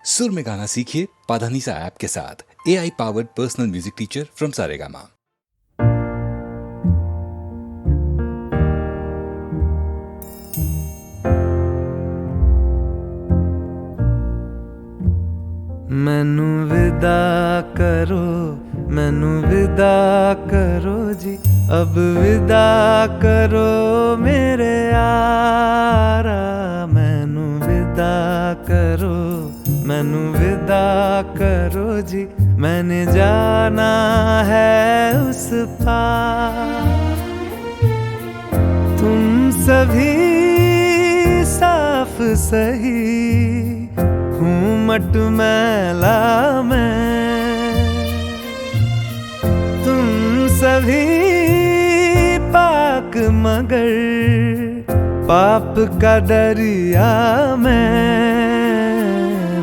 सुर में गाना सीखिए पाधानीसा ऐप के साथ। AI powered personal music teacher from Saregama. मैनू विदा करो, मैनू विदा करो जी, अब विदा करो मेरे यारा। मैनू विदा करो, मैनू विदा करो जी, मैंने जाना है उस पार। तुम सभी साफ सही हूँ मट मैला मैं, तुम सभी पाक मगर पाप का दरिया मैं।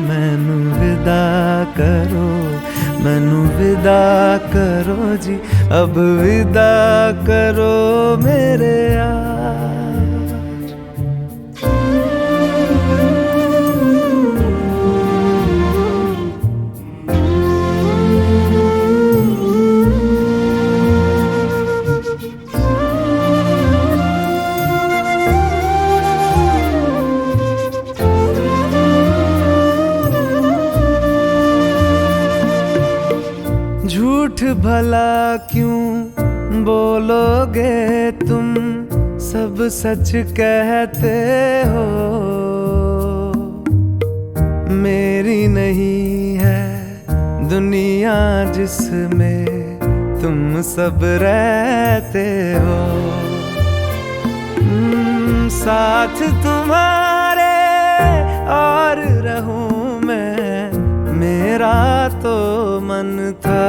मैनू विदा करो, मैनू विदा करो जी, अब विदा करो मेरे यार। झूठ भला क्यों बोलोगे तुम, सब सच कहते हो। मेरी नहीं है दुनिया जिसमें तुम सब रहते हो। साथ तुम्हारे और रहूं मैं, मेरा तो मन था।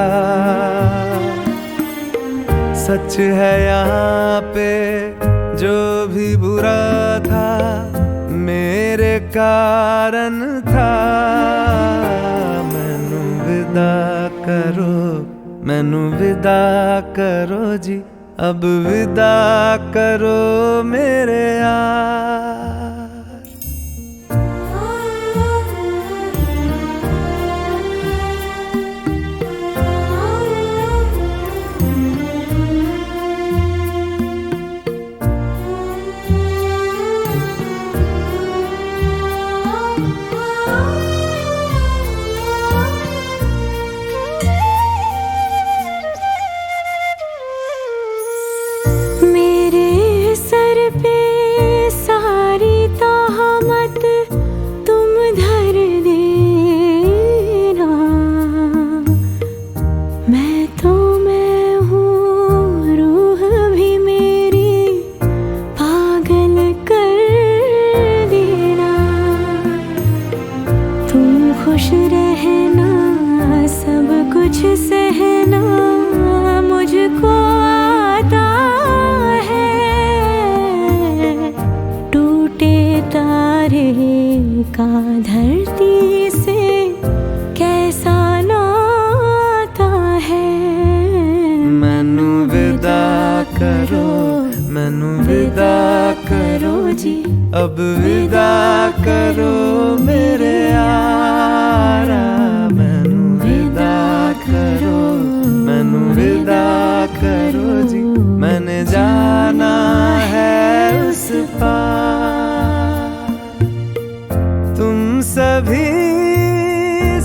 सच है यहाँ पे जो भी बुरा था, मेरे कारण था। मैनू विदा करो, मैनू विदा करो जी, अब विदा करो मेरे यार। खुश रहना, सब कुछ सहना मुझको आता है। टूटे तारे का धरती से कैसा नाता है। मैनू विदा करो, मैनू विदा करो जी, अब विदा करो मेरे यारा। मैनू विदा करो, मैनू विदा करो जी, मैंने जाना है उस पार। तुम सभी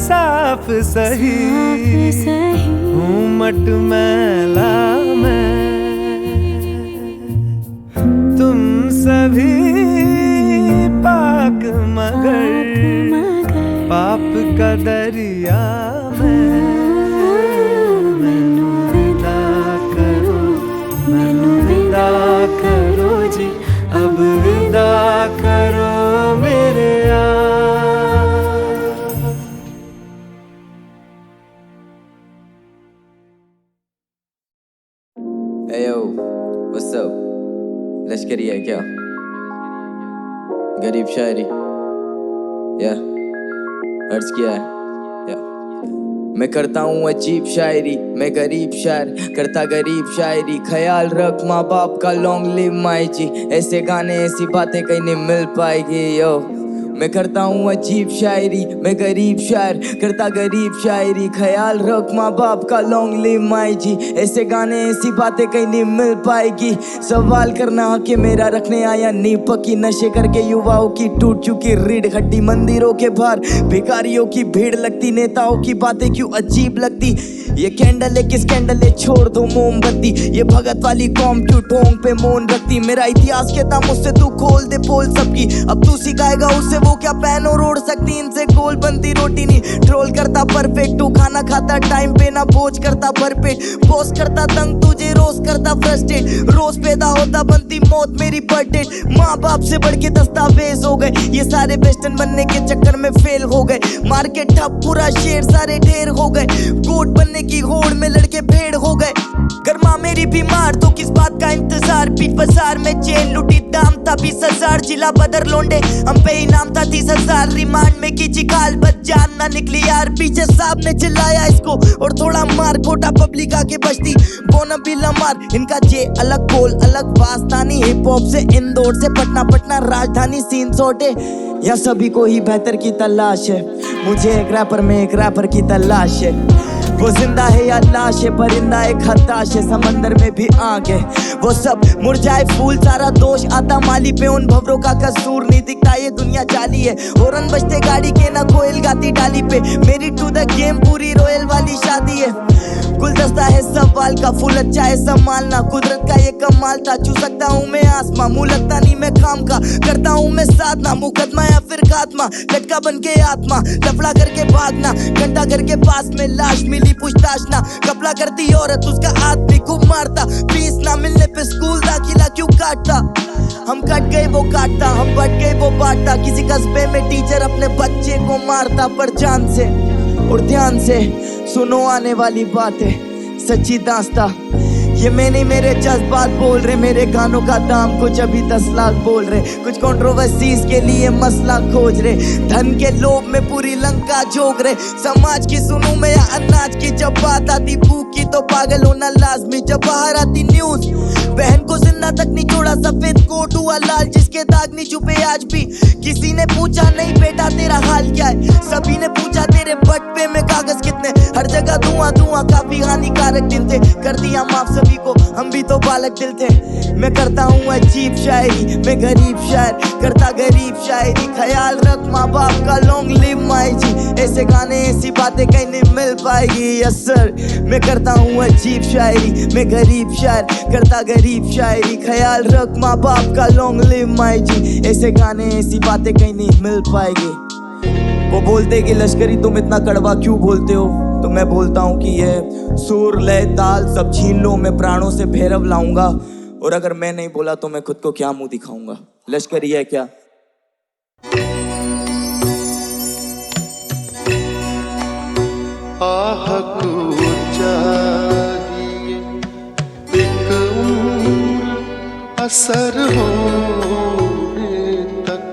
साफ सही हूँ मट मैला मैं, तुम सभी पाक मगर पाप का दरिया मैं। मैनू विदा करो, मैनू विदा करो जी, अब विदा करो मेरे यार। Hey yo, what's up? लश्करी है क्या? गरीब शायरी अर्ज किया है। मैं करता हूँ अजीब शायरी, मैं गरीब शायर करता गरीब शायरी। ख्याल रख माँ बाप का, लॉन्ग लिव माई जी। ऐसे गाने ऐसी बातें कहीं नहीं मिल पाएगी। यो मैं करता हूँ अजीब शायरी, मैं गरीब शायर करता गरीब शायरी। ख्याल रख माँ बाप का, लॉन्ग लिव माई जी। ऐसे गाने ऐसी बातें कहीं नहीं मिल पाएगी। सवाल करना हक मेरा, रखने आया नींव पक्की। नशे करके युवाओं की टूट चुकी रीढ़ हड्डी। मंदिरों के बाहर भिखारियों की भीड़ लगती। नेताओं की बातें क्यों अजीब लगती। ये कैंडल है किस कैंडल है, छोड़ दो मोमबत्ती। ये भगत वाली कौम क्यों टोंग पे मौन रखती। मेरा इतिहास कहता मुझसे तू खोल दे पोल सबकी। अब तू सिखाएगा उससे वो क्या पैन और ओढ़ सकती। इनसे गोल बनती रोटी नहीं, ट्रोल करता परफेक्ट। तू खाना खाता टाइम पे ना, बोझ करता भरपेट। बॉस करता तंग तुझे, रोज करता फ्रस्ट्रेट। रोज पैदा होता बनती मौत मेरी बर्थडेट। माँ बाप से बढ़ के दस्तावेज हो गए। ये सारे वेस्टर्न बनने के चक्कर में फेल हो गए। मार्केट ठप, पूरा शेर सारे ढेर हो गए। गोट बनने की होड़ में लड़के भेड़ हो गए। गर्मा मेरी बीमार तो किस बात का इंतजार। पीठ बाजार में चेन लुटी, दाम था 20,000। जिला बदर लोंडे हम पे इनाम था 30,000। रिमांड में की चिकाल, बच जान ना निकली यार। पीछे साहब ने चिल्लाया इसको और थोड़ा मार। कोटा पब्लिक आके बचती बोना बिला मार। इनका जे अलग बोल अलग वास्तानी। हिप हॉप से इंदौर से पटना, पटना राजधानी सीन सोटे। या सभी को ही बेहतर की तलाश है। मुझे एक रैपर में एक रैपर की तलाश है। वो जिंदा है या लाश है, परिंदा एक हताश है। समंदर में भी आग है, वो सब मुरझाए फूल। सारा दोष आता माली पे, उन भवरों का कसूर नहीं दिखता। ये दुनिया जाली है, हॉर्न बजते गाड़ी के ना कोयल गाती डाली पे। मेरी टू द गेम पूरी रॉयल वाली शादी है। गुलदस्ता है सवाल का, फूल अच्छा है संभालना। कुदरत का ये कमाल था। छू सकता हूँ मैं आसमां, मुँह लगता नहीं मैं काम का। करता हूँ मैं साधना, मुकदमा या फिर खात्मा। लटका बन के आत्मा, लफड़ा करके भागना। घंटा घर के पास में लाश मिली, पूछताछ ना। कपड़ा करती औरत, उसका आदमी खूब मारता। फीस ना मिलने पे स्कूल दाखिला क्यों काटता। हम कट गए वो काटता, हम बट गए वो बांटता। किसी कस्बे में टीचर अपने बच्चे को मारता। पर जान से और ध्यान से सुनो आने वाली बातें, सच्ची दास्ता। ये मैं नहीं, मेरे जज्बात बोल रहे। मेरे गानों का दाम कुछ अभी 10 लाख बोल रहे। कुछ कंट्रोवर्सीज के लिए मसला खोज रहे। धन के लोभ में पूरी लंका जोग रहे। समाज की सुनूं मैं या अनाज की। जब बात आती भूख की तो पागल होना लाजमी। जब बाहर आती न्यूज, बहन को जिंदा तक नहीं छोड़ा। सफेद कोट हुआ लाल, जिसके दाग नहीं छुपे आज भी। किसी ने पूछा नहीं बेटा तेरा हाल क्या है। सभी ने पूछा तेरे बटवे में कागज कितने। हर जगह धुआं धुआं, काफी हानिकारक दिन थे। कर दिया माफ सभी को, हम भी तो बालक दिल थे। मैं करता हूँ अजीब शायरी, मैं गरीब शायर करता गरीब शायरी। ख्याल रख माँ बाप का, लॉन्ग लिव माई जी। ऐसे गाने ऐसी बातें कहीं नहीं मिल पाएगी। यस सर, मैं करता हूँ अजीब शायरी, मैं गरीब शायर करता गरीब शायरी। ख्याल रख माँ बाप का, लॉन्ग लिव माई जी। ऐसे गाने ऐसी बातें कहीं नहीं मिल पाएगी। वो बोलते कि लश्करी तुम इतना कड़वा क्यों बोलते हो, तो मैं बोलता हूँ कि ये सुर लय ताल सब छीन लो, मैं प्राणों से भैरव लाऊंगा। और अगर मैं नहीं बोला तो मैं खुद को क्या मुंह दिखाऊंगा। लश्करी है क्या? आहको चाहिए एक उम्र असर होने तक।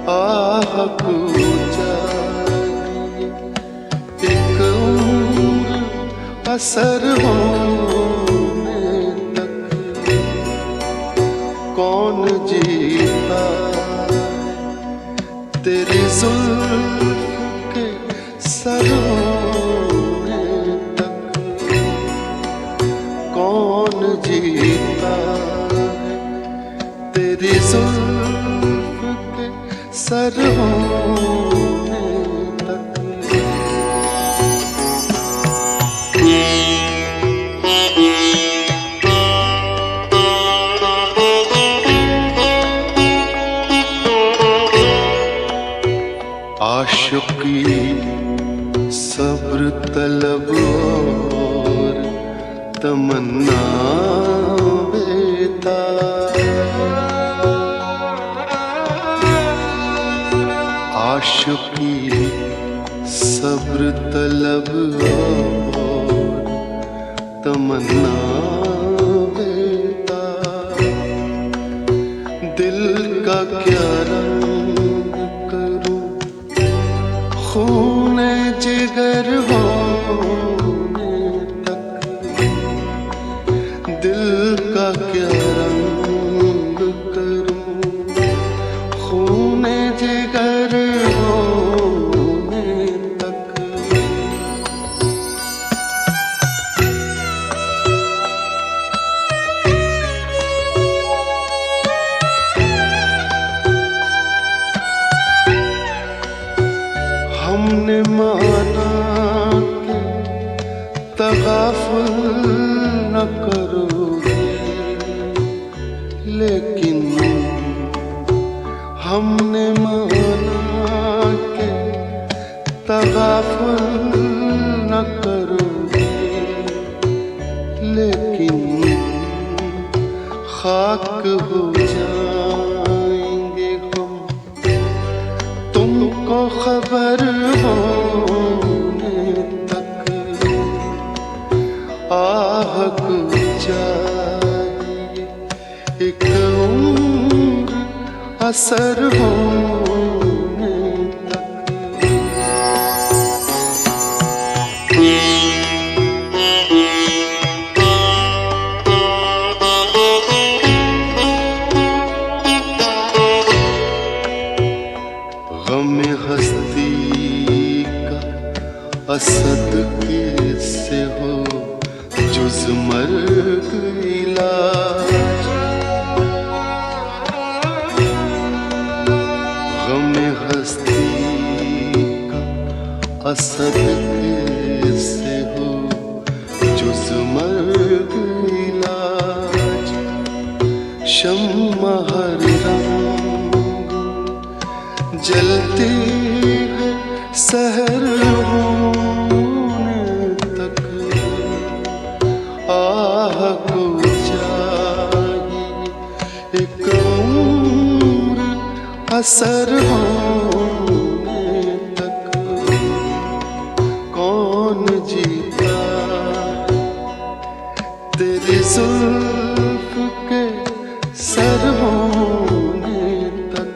आहको चाहिए एक उम्र असर होने तक। कौन जीता तेरी जुल्फ के सर होने तक। कौन जीता है तेरी जुल्फ के सर होने तक। आशिकी सब्र तलब और तमन्ना बेताब। आशिकी सब्र तलब और तमन्ना बेताब। दिल का क्या रंग करूं खूने जिगर होने तक। दिल का क्या रंग करूं खूने हमने माना कि तगाफुल न करोगे, लेकिन हमने माना कि तगाफुल न करोगे, लेकिन खाक हो जाएंगे हम तुमको खबर होने तक। आहक जाए एक उम्र असर होने तक। गम हस्ती का असद कैसे हो जुज मर्ग इलाज। गम हस्ती का असद कैसे हो जुज मर्ग इलाज। शम्मा हर रंग जलती है सहर होने तक। आह को जाए एक उम्र असर होने तक। कौन जीता तेरी जुल्फ के सर होने तक।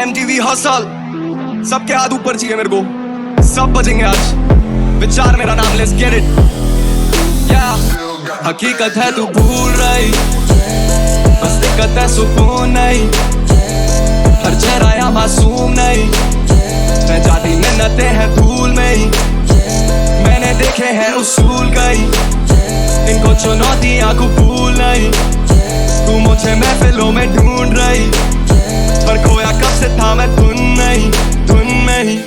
MTV हसल सबके हाथ ऊपर चाहिए मेरे को, सब बजेंगे आज। विचार मेरा नाम, लेट्स गेट इट। हकीकत है तू भूल रही, बस दिक्कत है सुकून नहीं। हर चेहरा या मासूम नहीं, मैं जाती मिन्नतें हैं धूल में ही। मैंने देखे हैं उसूल कई, इनको चुनौतियां कबूल नहीं। तू मुझे महफिलों में ढूंढ रही, पर खोया कब से था मैं धुन में ही।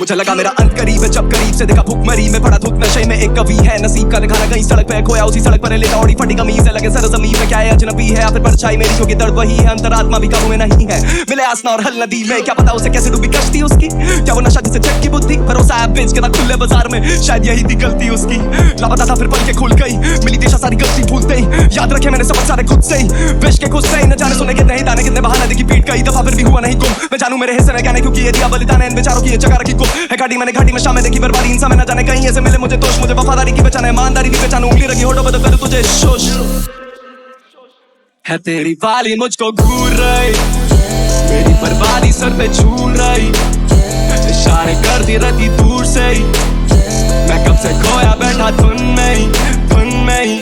मुझे लगा मेरा अंत करीब है, जब करीब से देखा भूखमरी में पड़ा धुत नशे में। एक कवि है नसीब का दिखाना, कहीं सड़क पे खोया उसी सड़क पर लेटा ओढ़ी फटी कमीज है। लगे सर ज़मीन में क्या है अजनबी है, या फिर परछाई मेरी जो कि दर्द वही है। अंतरात्मा भी काबू में नहीं है, मिले आसना और हल नदी में। क्या पता उसे कैसे डूबी कश्ती उसकी, क्या वो नशा जिसे चट की बुद्धि। भरोसा है बेच के ना खुले बाजार में, शायद यही थी गलती उसकी। लापता था फिर पल के खुल गई, मिली दिशा सारी गलती भूलते ही। याद रखे मैंने सबक सारे खुद से ही, विश के खुद से ही। न जाने सुने कितने ही ताने, कितने बहाने दी की पीट कई दफा, फिर भी हुआ नहीं गुम। मैं जानू मेरे हिस्से में क्या नहीं, क्योंकि ये दिया बलिदान है इन बेचारों की ये जगह रखी गुम है। घाटी मैंने घाटी में शामें देखी बर्बादी, इंसान में न जाने कहीं ऐसे मिले मुझे दोष। मुझे वफादारी की पहचान है, ईमानदारी की पहचान। उंगली रखी होठों पर तो करूं तुझे शोष है। तेरी वाली मुझको घूर रही, मेरी बर्बादी सर पे झूल रही। इशारे करती रहती दूर से ही, मैं कब से खोया बैठा धुन में ही।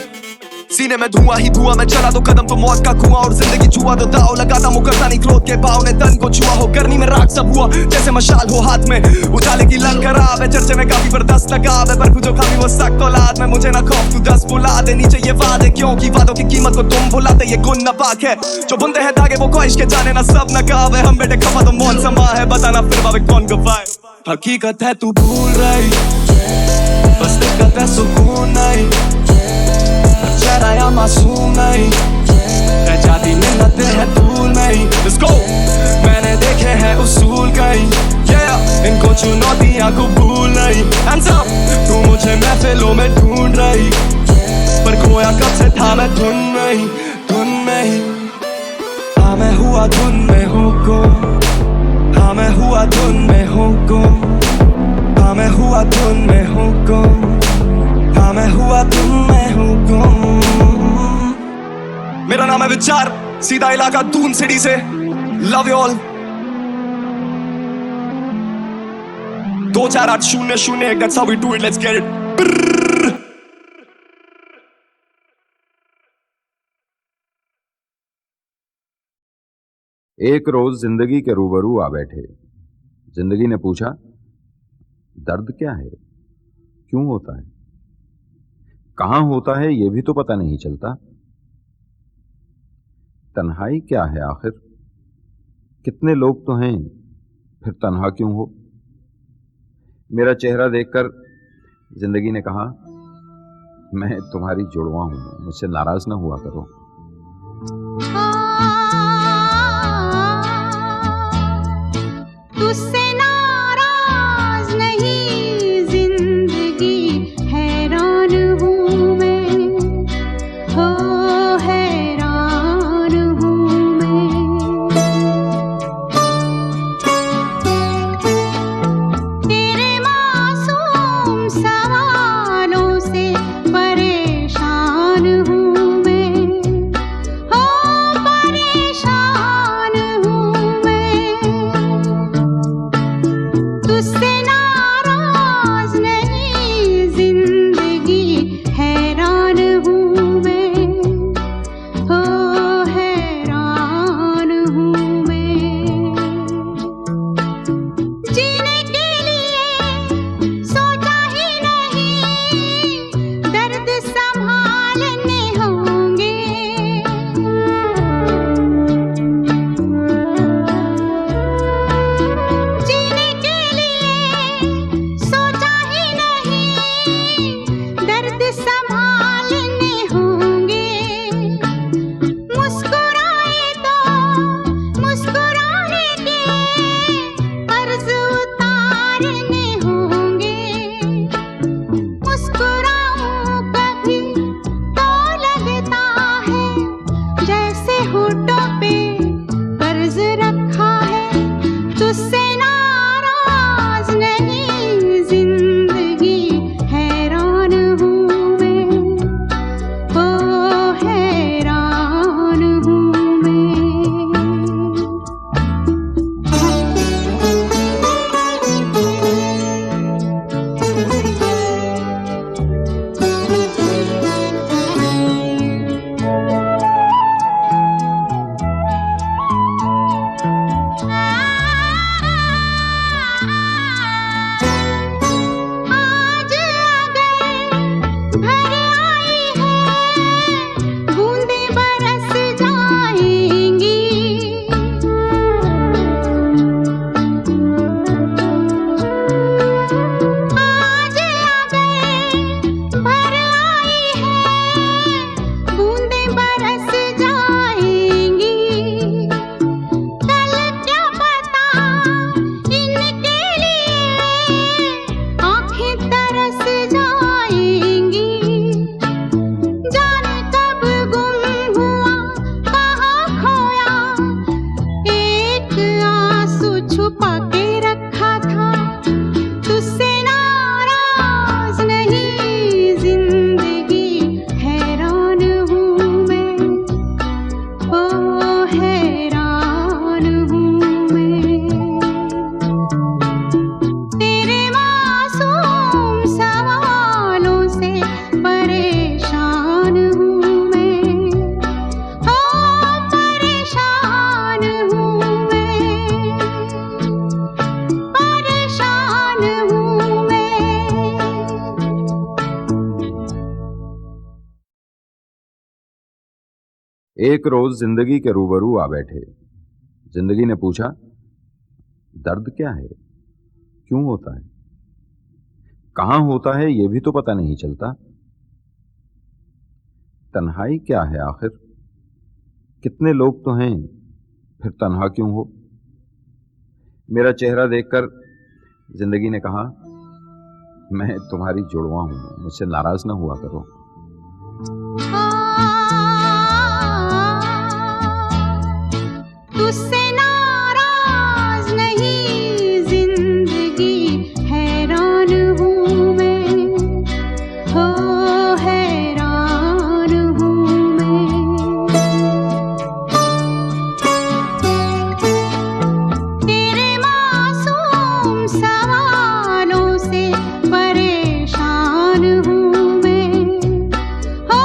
सीने में धुआं ही धुआं, मैं चला तो कदम तो मौत का कुआं। और जिंदगी जुआ तो दाव लगाता मुकरता नहीं, क्रोध के भाव ने तन को छुआ हो। गर्मी में राख सब हुआ जैसे मशाल हो हाथ में, उजाले की लंग खराब है। चर्चे में काफी बर्दाश्त लगा है, पर जो खामी वो सख्त औलाद में। मुझे ना खौफ तू 10 बुला दे, नीचे ये वादे क्योंकि वादों की कीमत को तुम भुलाते। ये गुन नापाक है जो बुनते हैं धागे, वो ख्वाहिश के जाने ना सब नकाब है। हम बेटे खफा तो मौत समा है, बताना फिर बाबे कौन गवाए। हकीकत है तू भूल रही, बस दिक्कत है सुकून नहीं। चेहरा या मासूम नहीं, रह जाती मिन्नतें हैं धूल में ही। Let's go! मैंने देखे हैं उसूल कई, इनको चुनौतियां कबूल नहीं। Hands up! तू मुझे महफिलों में ढूंढ रही, पर खोया कब से था मैं धुन में ही। हाँ मैं हुआ धुन में हूँ गुम, हाँ मैं हुआ धुन में हूँ गुम, हाँ मैं हुआ धुन में हूँ गुम, हाँ मैं हुआ धुन में हूँ गुम। मेरा नाम है विचार, सीधा इलाका दून सिटी से। Love you all. 24800 that's how we do it, let's get it. एक रोज जिंदगी के रूबरू आ बैठे। जिंदगी ने पूछा, दर्द क्या है, क्यों होता है, कहां होता है यह भी तो पता नहीं चलता। तन्हाई क्या है आखिर, कितने लोग तो हैं, फिर तन्हा क्यों हो। मेरा चेहरा देखकर जिंदगी ने कहा, मैं तुम्हारी जुड़वा हूं, मुझसे नाराज ना हुआ करो। तुझसे नाराज नहीं जिंदगी, हैरान हूँ मैं, हो हैरान हूँ मैं। तेरे मासूम सवालों से परेशान हूँ मैं, हो परेशान हूँ मैं। तुझसे नाराज नहीं जिंदगी, हैरान हूँ मैं, हो हैरान हूँ मैं। जीने के लिए सोचा ही नहीं, दर्द संभालने होंगे। जीने के लिए सोचा ही नहीं, दर्द संभालने होंगे। मुस्कुराए तो मुस्कुराने के कर्ज उतारने होंगे। मुस्कुराऊं कभी तो लगता है जैसे होठों पे कर्ज रखा है। तुझसे नाराज नहीं जिंदगी, हैरान हूँ मैं, ओ हैरान हूँ मैं। आज अगर भर आई है, बूंदें बरस जाएंगी। आज अगर भर आई है, बूंदें बरस जाएंगी। कल क्या पता इनके लिए आंखें तरस जाएंगी। जाने कब गुम हुआ, कहाँ खोया, एक आंसू छुपा के रखा था। तुझसे नाराज नहीं जिंदगी, हैरान हूँ मैं, ओ हैरान हूँ मैं। तेरे मासूम सवालों से परेशान हूँ मैं, हो परेशान हूँ मैं, परेशान हूँ मैं। एक रोज जिंदगी के रूबरू आ बैठे। जिंदगी ने पूछा, दर्द क्या है, क्यों होता है, कहां होता है यह भी तो पता नहीं चलता। तन्हाई क्या है आखिर, कितने लोग तो हैं, फिर तन्हा क्यों हो। मेरा चेहरा देखकर जिंदगी ने कहा, मैं तुम्हारी जुड़वा हूं, मुझसे नाराज ना हुआ करो। तुझसे नाराज नहीं जिंदगी, हैरान हूँ मैं, हो हैरान हूँ मैं। तेरे मासूम सवालों से परेशान हूँ मैं, हो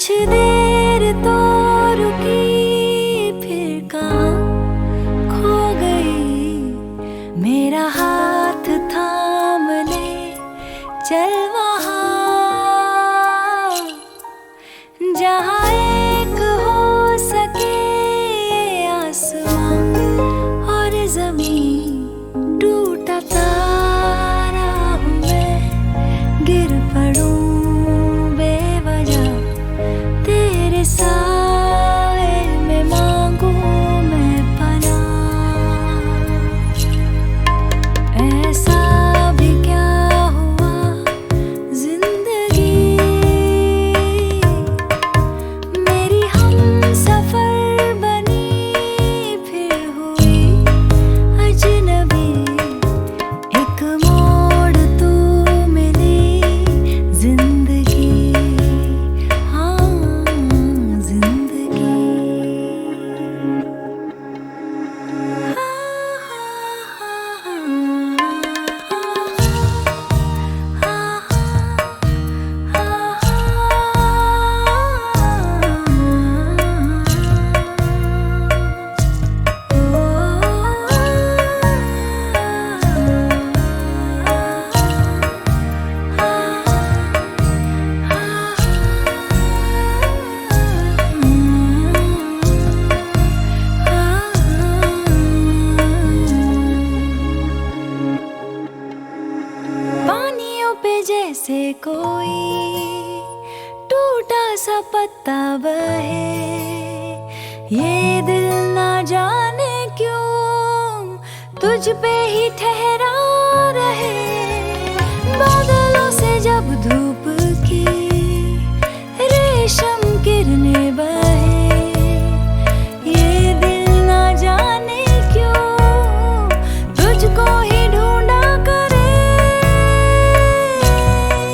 कुछ देर तो रुकी, फिर कहाँ खो गई। मेरा हाथ थाम ले, चल वहाँ जहाँ एक हो सके ये आसमां और जमीन। टूटा तारा हूँ मैं, गिर पड़ूं बेवजह, तेरे साए में मांगू मैं पनाह। ऐसा भी क्या हुआ जिंदगी मेरी, हम सफर बनी फिर हुई अजनबी। एक मोड़ तू मिली जिंदगी, हाँ जिंदगी। पानियों पे जैसे कोई टूटा सा पत्ता बहे, ये दिल ना जाने क्यों तुझ पे ही ठहरा रहे। बादलों से जब धूप की रेशम किरणें बहे, ये दिल ना जाने क्यों तुझको ही ढूंढा करे।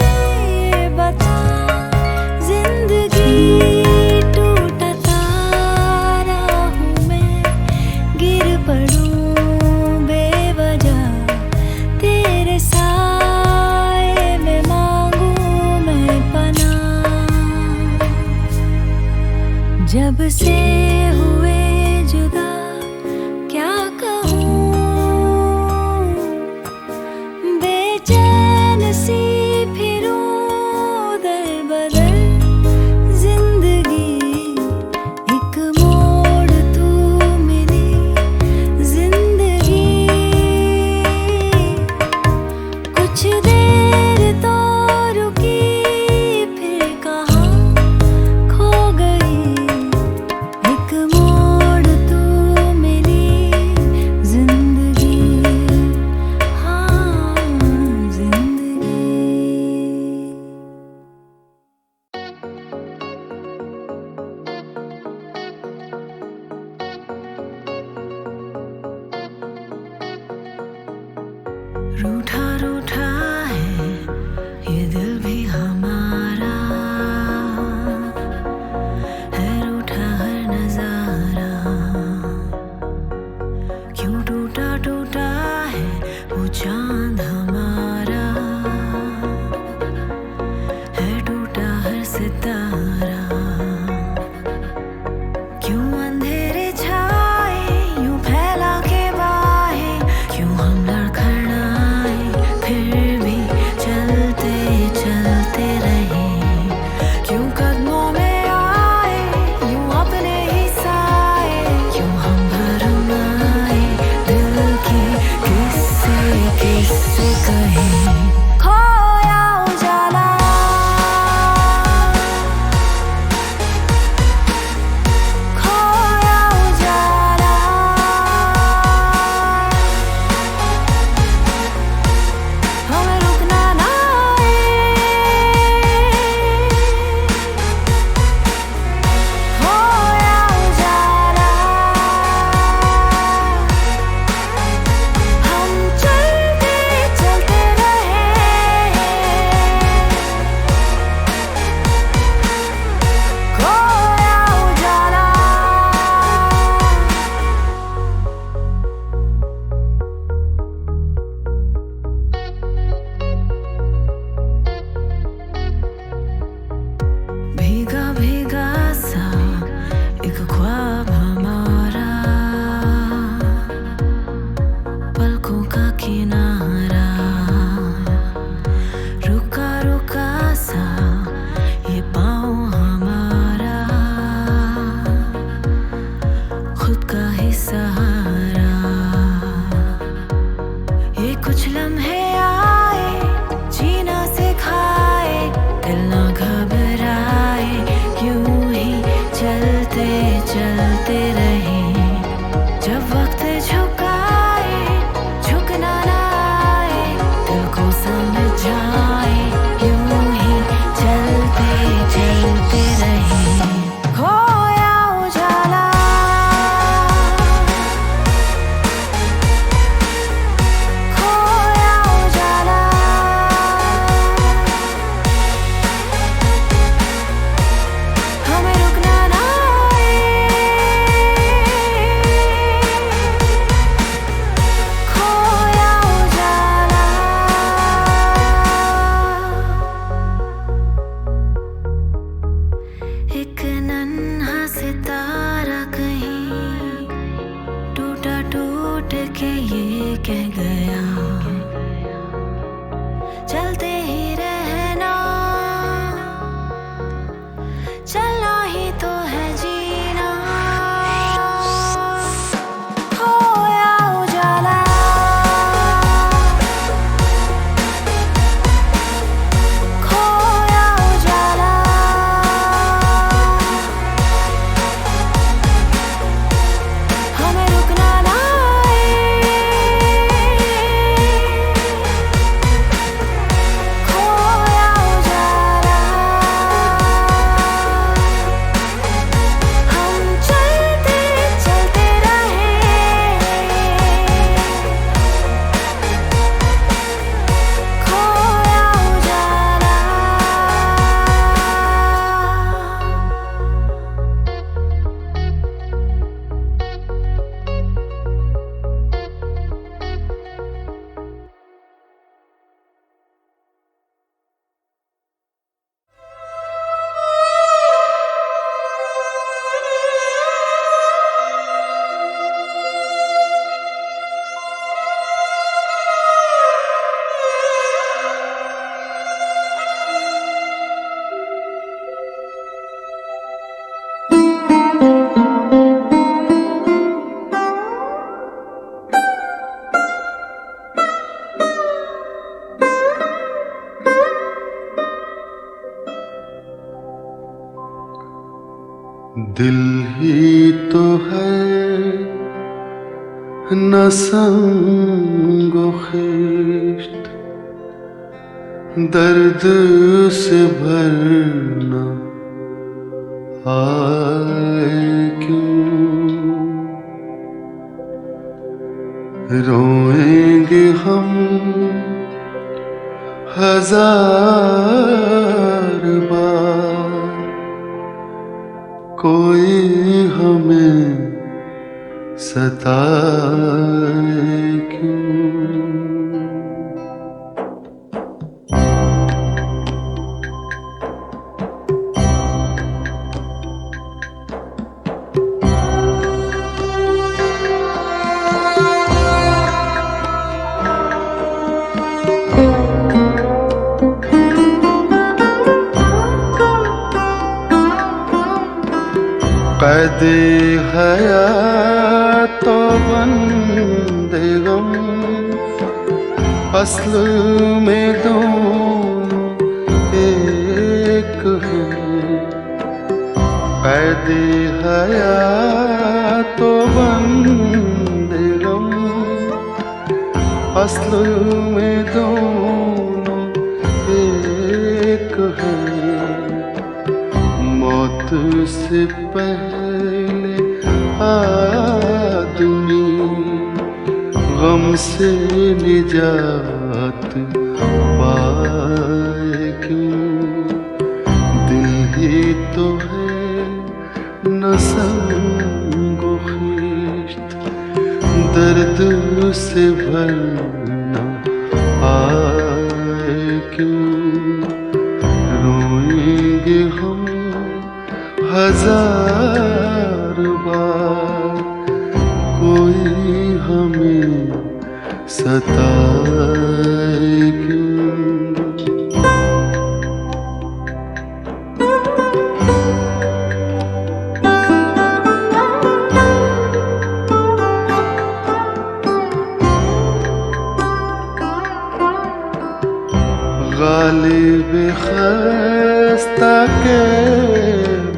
ये बता जिंदगी, टूटा तारा हूँ मैं, गिर पड़ूं बेवजह, तेरे साए में मांगू दिल ही तो है न संगो खिश्त, दर्द से भरना आए क्यों। रोएंगे हम हजार बार, कोई हमें सताए क्यों। कैदे हयात तो बंदे गम, असल में दोनों एक हैं। कैदे हयात तो बंदे गम, असल में दोनों एक हैं। मौत से पहले आदमी गम से निजात पाए क्यों। दिल ही तो है न संगो खिश्त, दर्द से भरना आए क्यों। रोएंगे हम हजार बार, कोई हमें सताए क्यों। गालिब खस्ता के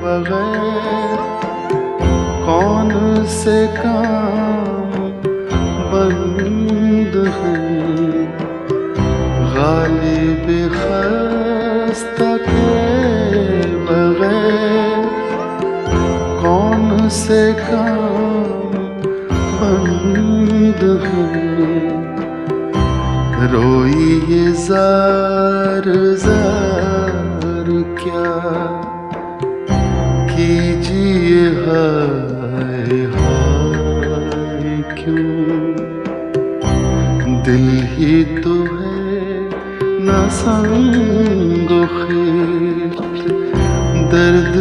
बगैर कौन से काम बंद हैं। गालिब खस्ता के बगैर कौन से काम बंद हैं। रोई ये जार जार क्या कीजिए हाय हाय क्यों। दिल ही तो है न संगो खिश्त, दर्द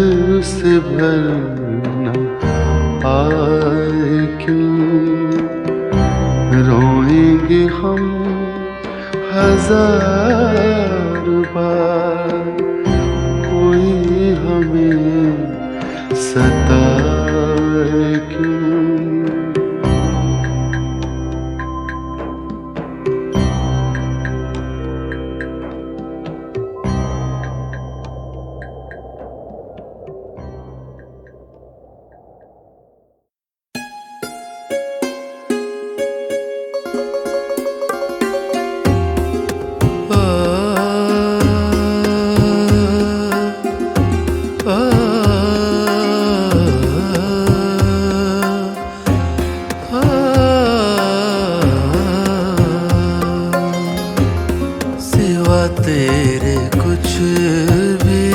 से भरना आए क्यों। रोएंगे हम हजार बार, कोई हमें सताए क्यों। तेरे कुछ भी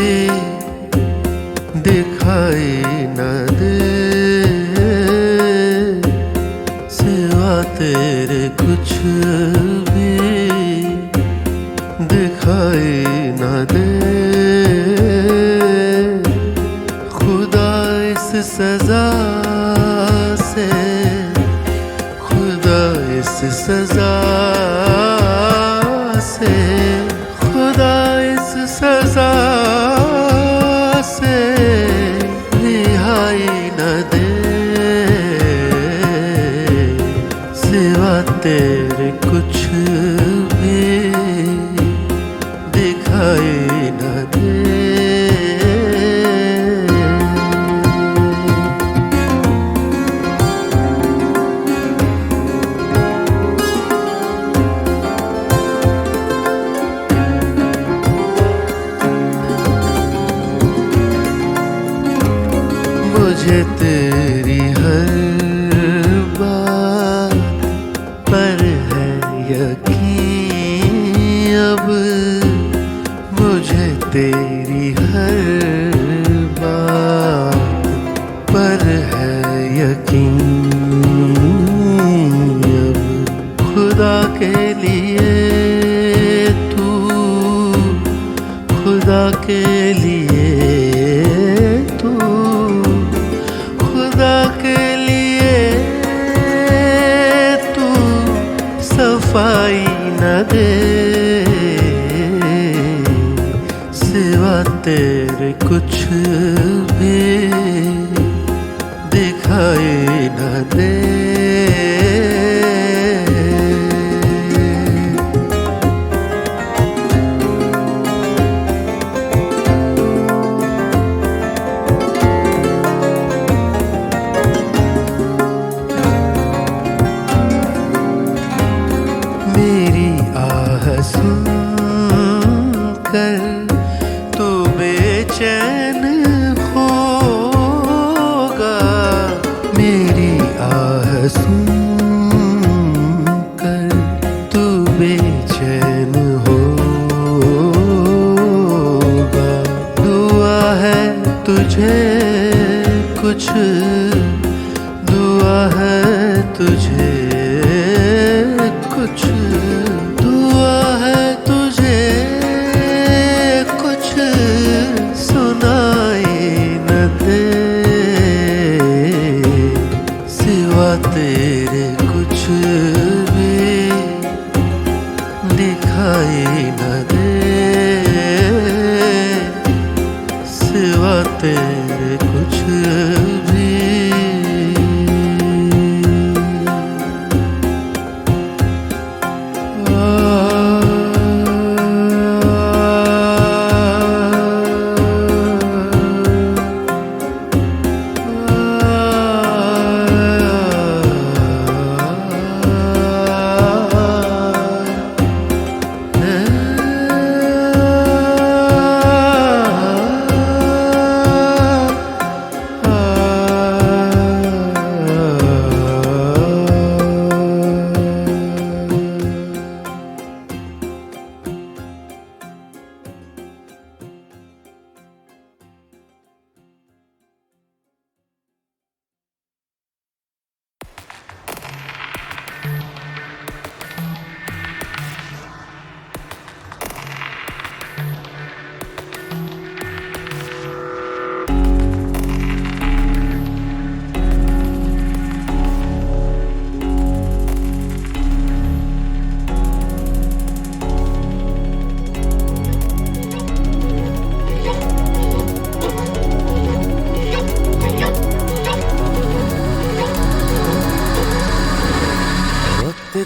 दिखाई न दे, सिवा तेरे कुछ भी दिखाई न दे। खुदा इस सजा से, खुदा इस सजा से, खुदा इस सजा से रिहाई न दे, सिवा तेरे कुछ भी दिखाई न दे। मुझे तेरी हर बात पर है यकीन अब, मुझे तेरी हर बात पर है यकीन अब। खुदा के लिए तू, खुदा के लिए तू, खुदा के लिए तू सफाई न दे, सिवा तेरे कुछ भी दिखाई न दे। मेरी आह सुन कर तू बेचैन होगा, मेरी आह सुन कर तू बेचैन होगा। दुआ है तुझे कुछ, दुआ है तुझे कुछ, दुआ है तुझे कुछ सुनाई न दे, सिवा तेरे कुछ भी दिखाई न दे, सिवा तेरे कुछ भी।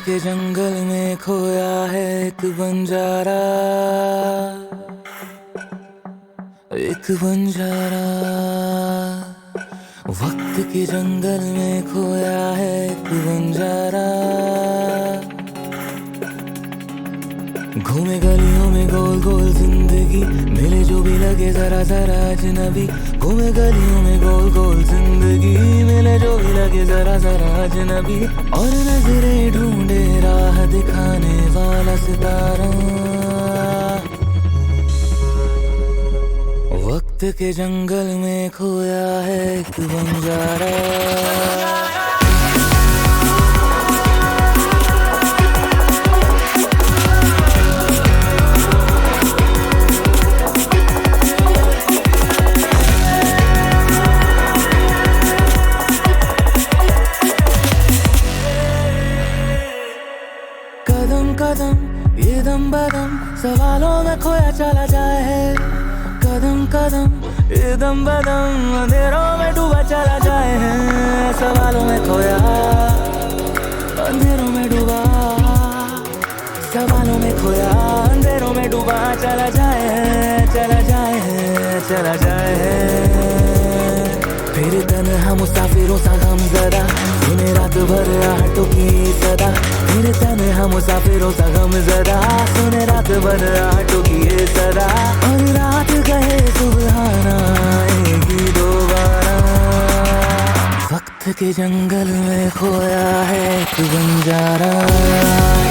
के जंगल में खोया है एक बंजारा, एक बंजारा। वक्त के जंगल में खोया है एक बंजारा, घूमे गलियों में गोल गोल जिंदगी, मिले जो भी लगे जरा जरा अजनबी। घूमे गलियों में गोल गोल जिंदगी, मिले जो भी लगे जरा जरा अजनबी। और नजरें ढूंढे राह दिखाने वाला सितारा, वक्त के जंगल में खोया है एक बंजारा। कदम ये दम बदम सवालों में खोया चला जाए है, कदम कदम ये दम बदम अंधेरों में डूबा चला जाए है। सवालों में खोया अंधेरों में डूबा, सवालों में खोया अंधेरों में डूबा चला जाए है, चला जाए है, चला जाए है। फिर तन्हा मुसाफिरों सा गम जदा, सुने रात भर आहटों की सदा। फिर तन्हा मुसाफिरों सा गम जदा, सुने रात भर आहटों की ये सदा। और रात कहे सुबहाना आएगी दोबारा। के जंगल में खोया है एक बंजारा